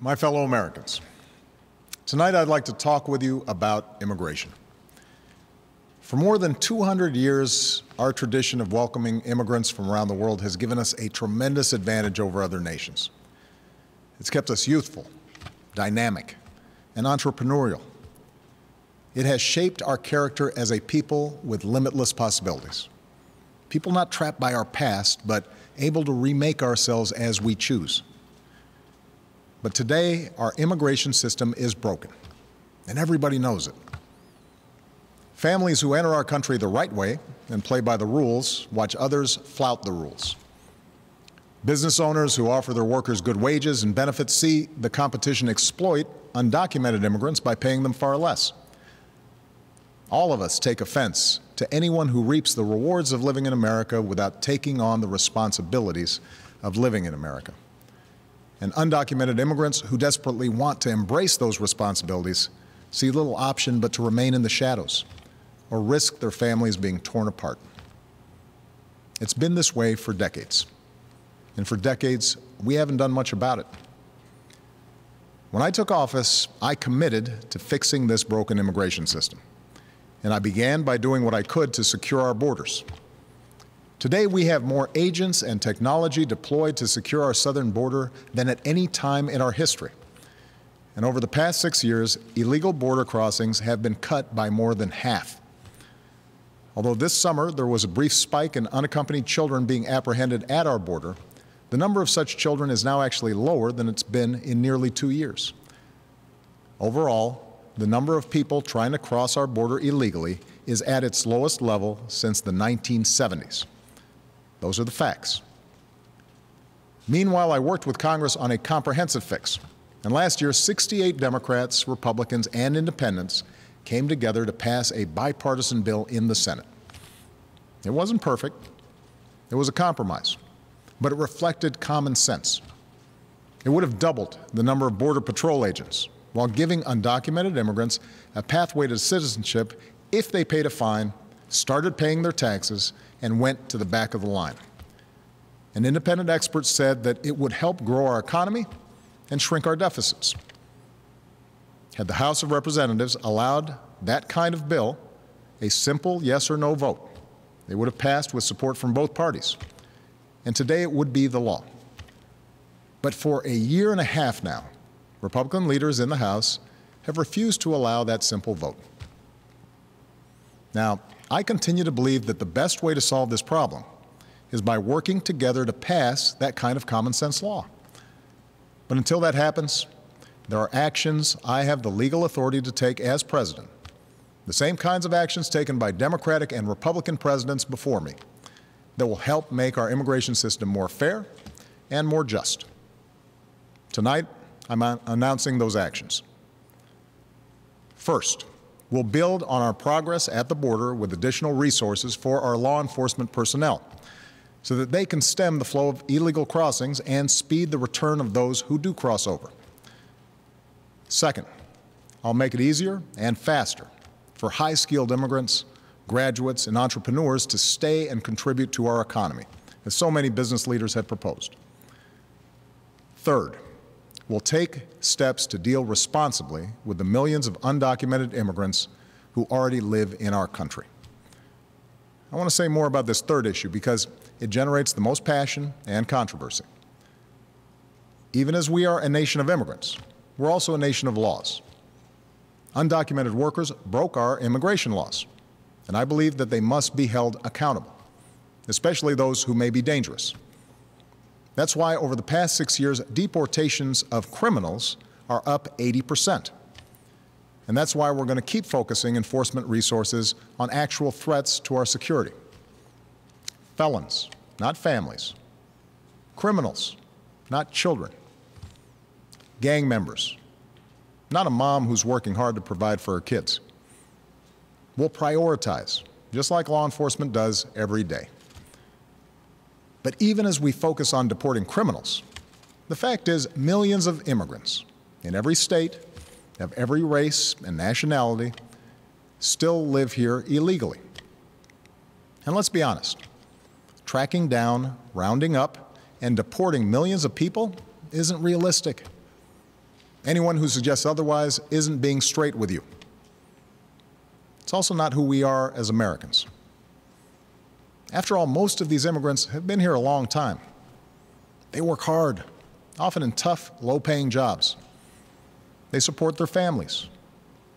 My fellow Americans, tonight I'd like to talk with you about immigration. For more than 200 years, our tradition of welcoming immigrants from around the world has given us a tremendous advantage over other nations. It's kept us youthful, dynamic, and entrepreneurial. It has shaped our character as a people with limitless possibilities. People not trapped by our past, but able to remake ourselves as we choose. But today, our immigration system is broken, and everybody knows it. Families who enter our country the right way and play by the rules watch others flout the rules. Business owners who offer their workers good wages and benefits see the competition exploit undocumented immigrants by paying them far less. All of us take offense to anyone who reaps the rewards of living in America without taking on the responsibilities of living in America. And undocumented immigrants who desperately want to embrace those responsibilities see little option but to remain in the shadows or risk their families being torn apart. It's been this way for decades. And for decades, we haven't done much about it. When I took office, I committed to fixing this broken immigration system. And I began by doing what I could to secure our borders. Today, we have more agents and technology deployed to secure our southern border than at any time in our history. And over the past 6 years, illegal border crossings have been cut by more than half. Although this summer there was a brief spike in unaccompanied children being apprehended at our border, the number of such children is now actually lower than it's been in nearly 2 years. Overall, the number of people trying to cross our border illegally is at its lowest level since the 1970s. Those are the facts. Meanwhile, I worked with Congress on a comprehensive fix. And last year, 68 Democrats, Republicans, and independents came together to pass a bipartisan bill in the Senate. It wasn't perfect. It was a compromise. But it reflected common sense. It would have doubled the number of Border Patrol agents while giving undocumented immigrants a pathway to citizenship if they paid a fine, started paying their taxes, and went to the back of the line. And independent experts said that it would help grow our economy and shrink our deficits. Had the House of Representatives allowed that kind of bill, a simple yes or no vote, it would have passed with support from both parties. And today it would be the law. But for a year and a half now, Republican leaders in the House have refused to allow that simple vote. Now, I continue to believe that the best way to solve this problem is by working together to pass that kind of common sense law. But until that happens, there are actions I have the legal authority to take as president, the same kinds of actions taken by Democratic and Republican presidents before me, that will help make our immigration system more fair and more just. Tonight, I'm announcing those actions. First, we'll build on our progress at the border with additional resources for our law enforcement personnel so that they can stem the flow of illegal crossings and speed the return of those who do cross over. Second, I'll make it easier and faster for high-skilled immigrants, graduates, and entrepreneurs to stay and contribute to our economy, as so many business leaders have proposed. Third, we'll take steps to deal responsibly with the millions of undocumented immigrants who already live in our country. I want to say more about this third issue because it generates the most passion and controversy. Even as we are a nation of immigrants, we're also a nation of laws. Undocumented workers broke our immigration laws, and I believe that they must be held accountable, especially those who may be dangerous. That's why over the past 6 years, deportations of criminals are up 80%. And that's why we're going to keep focusing enforcement resources on actual threats to our security. Felons, not families. Criminals, not children. Gang members, not a mom who's working hard to provide for her kids. We'll prioritize, just like law enforcement does every day. But even as we focus on deporting criminals, the fact is millions of immigrants in every state, of every race and nationality, still live here illegally. And let's be honest, tracking down, rounding up, and deporting millions of people isn't realistic. Anyone who suggests otherwise isn't being straight with you. It's also not who we are as Americans. After all, most of these immigrants have been here a long time. They work hard, often in tough, low-paying jobs. They support their families.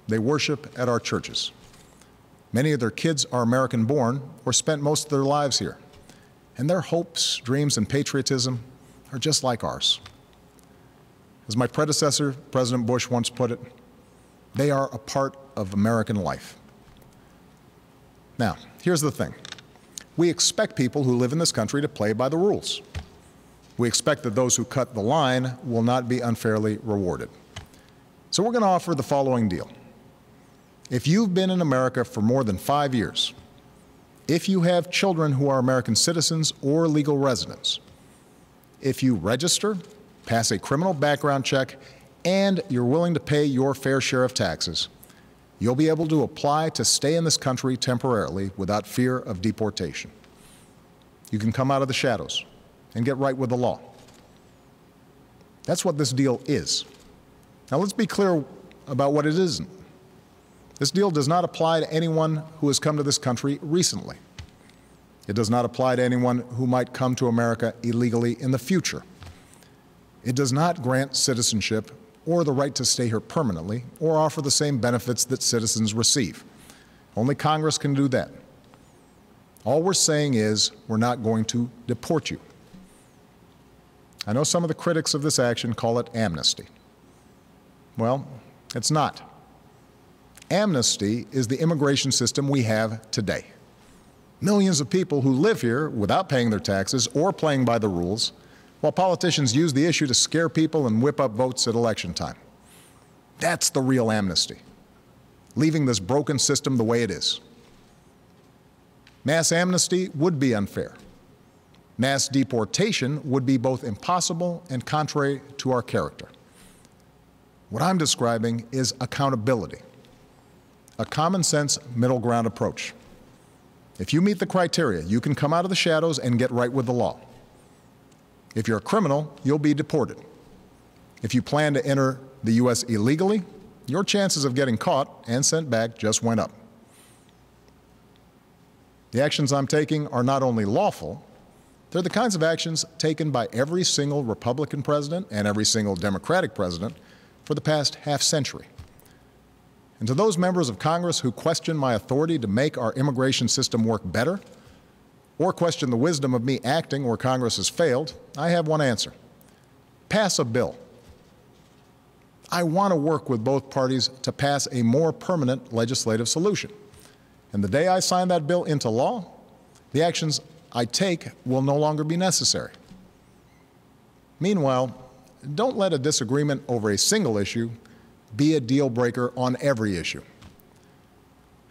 They worship at our churches. Many of their kids are American-born or spent most of their lives here. And their hopes, dreams, and patriotism are just like ours. As my predecessor, President Bush, once put it, they are a part of American life. Now, here's the thing. We expect people who live in this country to play by the rules. We expect that those who cut the line will not be unfairly rewarded. So we're going to offer the following deal. If you've been in America for more than 5 years, if you have children who are American citizens or legal residents, if you register, pass a criminal background check, and you're willing to pay your fair share of taxes, you'll be able to apply to stay in this country temporarily without fear of deportation. You can come out of the shadows and get right with the law. That's what this deal is. Now let's be clear about what it isn't. This deal does not apply to anyone who has come to this country recently. It does not apply to anyone who might come to America illegally in the future. It does not grant citizenship or the right to stay here permanently or offer the same benefits that citizens receive. Only Congress can do that. All we're saying is we're not going to deport you. I know some of the critics of this action call it amnesty. Well, it's not. Amnesty is the immigration system we have today. Millions of people who live here without paying their taxes or playing by the rules, while politicians use the issue to scare people and whip up votes at election time. That's the real amnesty, leaving this broken system the way it is. Mass amnesty would be unfair. Mass deportation would be both impossible and contrary to our character. What I'm describing is accountability, a common-sense middle ground approach. If you meet the criteria, you can come out of the shadows and get right with the law. If you're a criminal, you'll be deported. If you plan to enter the U.S. illegally, your chances of getting caught and sent back just went up. The actions I'm taking are not only lawful, they're the kinds of actions taken by every single Republican president and every single Democratic president for the past half-century. And to those members of Congress who question my authority to make our immigration system work better, or question the wisdom of me acting where Congress has failed, I have one answer. Pass a bill. I want to work with both parties to pass a more permanent legislative solution. And the day I sign that bill into law, the actions I take will no longer be necessary. Meanwhile, don't let a disagreement over a single issue be a deal breaker on every issue.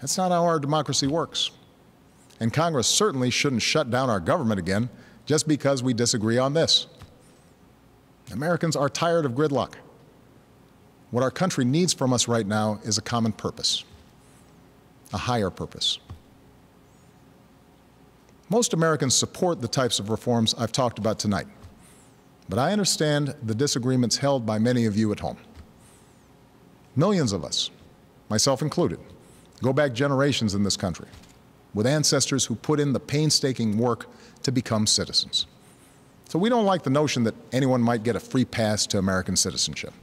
That's not how our democracy works. And Congress certainly shouldn't shut down our government again just because we disagree on this. Americans are tired of gridlock. What our country needs from us right now is a common purpose, a higher purpose. Most Americans support the types of reforms I've talked about tonight, but I understand the disagreements held by many of you at home. Millions of us, myself included, go back generations in this country with ancestors who put in the painstaking work to become citizens. So we don't like the notion that anyone might get a free pass to American citizenship.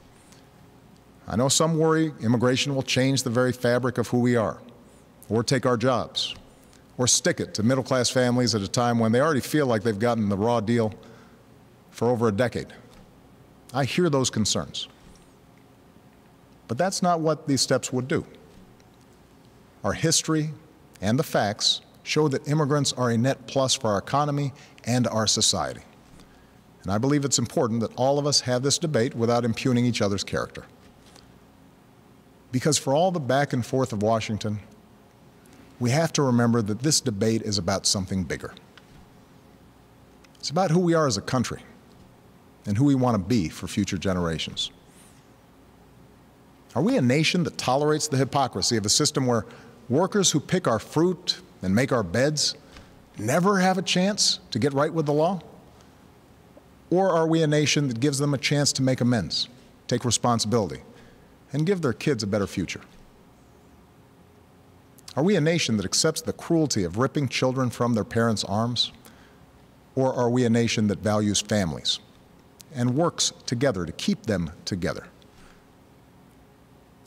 I know some worry immigration will change the very fabric of who we are, or take our jobs, or stick it to middle-class families at a time when they already feel like they've gotten the raw deal for over a decade. I hear those concerns. But that's not what these steps would do. Our history and the facts show that immigrants are a net plus for our economy and our society. And I believe it's important that all of us have this debate without impugning each other's character. Because for all the back and forth of Washington, we have to remember that this debate is about something bigger. It's about who we are as a country and who we want to be for future generations. Are we a nation that tolerates the hypocrisy of a system where workers who pick our fruit and make our beds never have a chance to get right with the law? Or are we a nation that gives them a chance to make amends, take responsibility, and give their kids a better future? Are we a nation that accepts the cruelty of ripping children from their parents' arms? Or are we a nation that values families and works together to keep them together?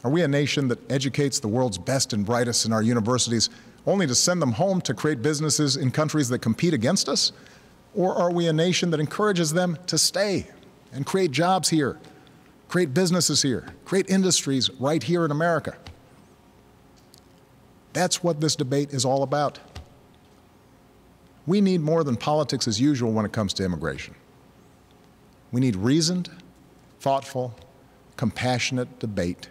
Are we a nation that educates the world's best and brightest in our universities only to send them home to create businesses in countries that compete against us? Or are we a nation that encourages them to stay and create jobs here, create businesses here, create industries right here in America? That's what this debate is all about. We need more than politics as usual when it comes to immigration. We need reasoned, thoughtful, compassionate debate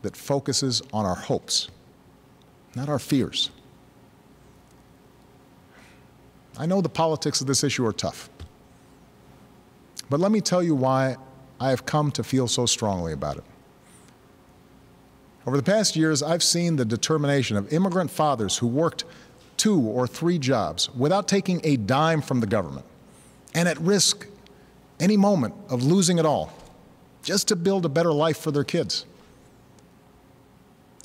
that focuses on our hopes, not our fears. I know the politics of this issue are tough, but let me tell you why I have come to feel so strongly about it. Over the past years, I've seen the determination of immigrant fathers who worked 2 or 3 jobs without taking a dime from the government and at risk any moment of losing it all just to build a better life for their kids.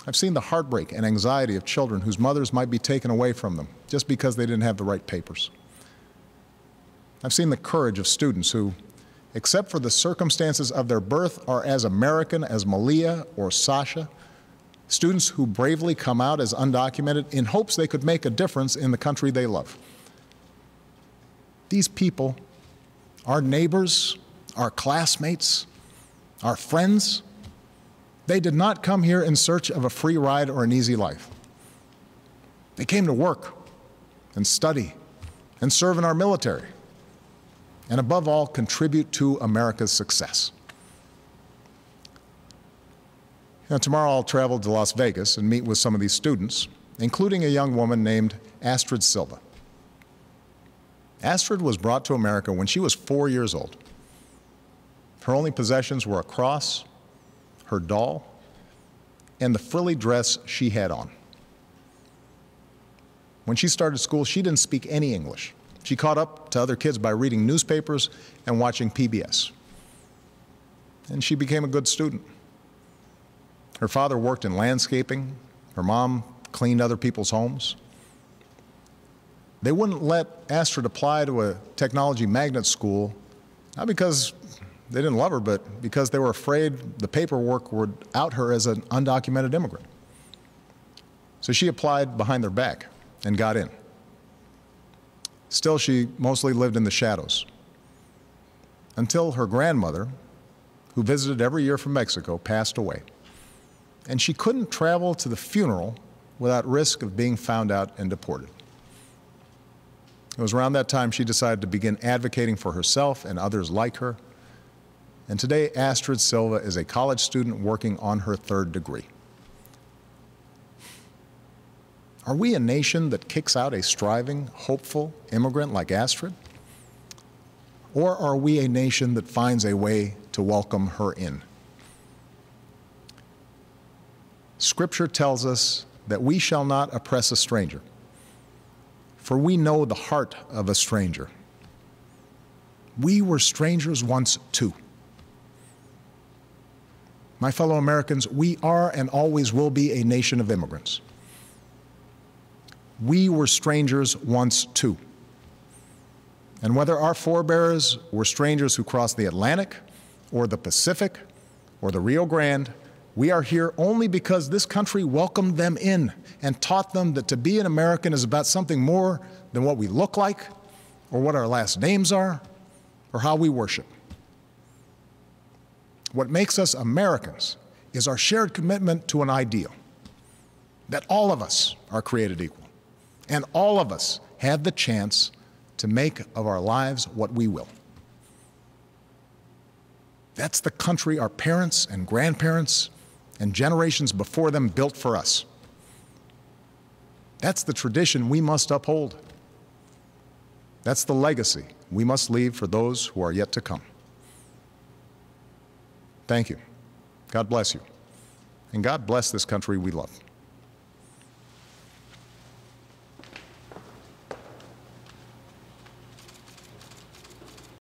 I've seen the heartbreak and anxiety of children whose mothers might be taken away from them just because they didn't have the right papers. I've seen the courage of students who, except for the circumstances of their birth, are as American as Malia or Sasha, students who bravely come out as undocumented in hopes they could make a difference in the country they love. These people, our neighbors, our classmates, our friends, they did not come here in search of a free ride or an easy life. They came to work and study and serve in our military, and above all, contribute to America's success. Now, tomorrow I'll travel to Las Vegas and meet with some of these students, including a young woman named Astrid Silva. Astrid was brought to America when she was 4 years old. Her only possessions were a cross, her doll, and the frilly dress she had on. When she started school, she didn't speak any English. She caught up to other kids by reading newspapers and watching PBS. And she became a good student. Her father worked in landscaping. Her mom cleaned other people's homes. They wouldn't let Astrid apply to a technology magnet school, not because they didn't love her, but because they were afraid the paperwork would out her as an undocumented immigrant. So she applied behind their back and got in. Still, she mostly lived in the shadows until her grandmother, who visited every year from Mexico, passed away. And she couldn't travel to the funeral without risk of being found out and deported. It was around that time she decided to begin advocating for herself and others like her. And today, Astrid Silva is a college student working on her 3rd degree. Are we a nation that kicks out a striving, hopeful immigrant like Astrid? Or are we a nation that finds a way to welcome her in? Scripture tells us that we shall not oppress a stranger, for we know the heart of a stranger. We were strangers once too. My fellow Americans, we are and always will be a nation of immigrants. We were strangers once too. And whether our forebears were strangers who crossed the Atlantic or the Pacific or the Rio Grande, we are here only because this country welcomed them in and taught them that to be an American is about something more than what we look like or what our last names are or how we worship. What makes us Americans is our shared commitment to an ideal, that all of us are created equal, and all of us have the chance to make of our lives what we will. That's the country our parents and grandparents and generations before them built for us. That's the tradition we must uphold. That's the legacy we must leave for those who are yet to come. Thank you. God bless you. And God bless this country we love.